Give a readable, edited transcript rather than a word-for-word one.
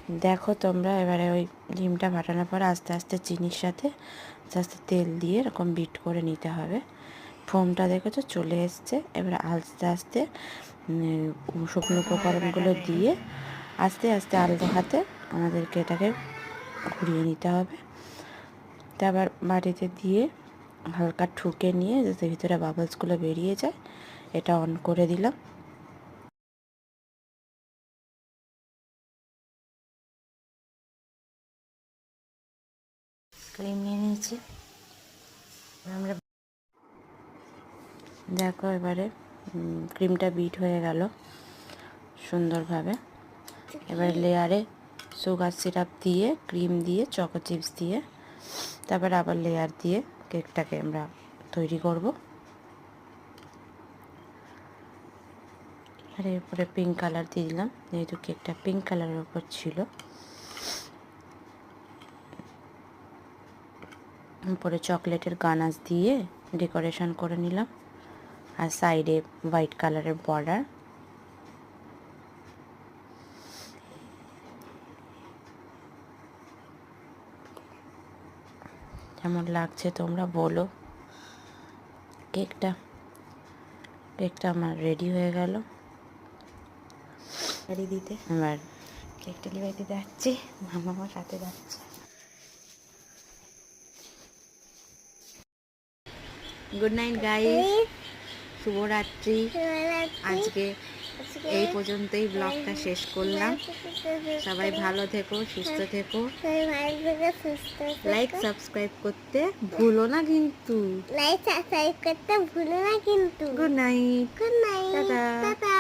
দেখো তোমরা এবারে ওই ডিমটা ফাটানোর পর আস্তে আস্তে চিনির সাথে আস্তে আস্তে তেল দিয়ে এরকম বিট করে নিতে হবে। ফোমটা দেখেছো চলে এসছে। এবারে আস্তে আস্তে শুকনো উপকরণগুলো দিয়ে আস্তে আস্তে আলতো হাতে আমাদেরকে এটাকে ঘুরিয়ে নিতে হবে। তারপর বাটিতে দিয়ে হালকা ঠুকে নিয়ে যাতে ভিতরে বাবলসগুলো বেরিয়ে যায় এটা অন করে দিলাম। ক্রিম নিয়ে নিয়েছি আমরা। দেখো এবারে ক্রিমটা বিট হয়ে গেল সুন্দরভাবে। এবার লেয়ারে সুগার সিরাপ দিয়ে ক্রিম দিয়ে চকো চিপস দিয়ে তারপর আবার লেয়ার দিয়ে কেকটাকে আমরা তৈরি করব। আর এরপরে পিঙ্ক কালার দিয়ে দিলাম যেহেতু কেকটা পিঙ্ক কালারের উপর ছিল। উপরে চকলেটের গানাশ দিয়ে ডেকোরেশন করে নিলাম আর সাইডে হোয়াইট কালারের বর্ডার। কেমন লাগছে তোমরা বলো। কেকটা আমার রেডি হয়ে গেল। রেডি দিতে এবার কেকটা লিবাইতে যাচ্ছি, মামা আমার সাথে যাচ্ছে। গুড নাইট গাইস, শুভরাত্রি। আজকে এই পর্যন্তই ব্লগটা শেষ করলাম। সবাই ভালো থেকো, সুস্থ থেকো। লাইক সাবস্ক্রাইব করতে ভুলো না কিন্তু। Good night. টাটা।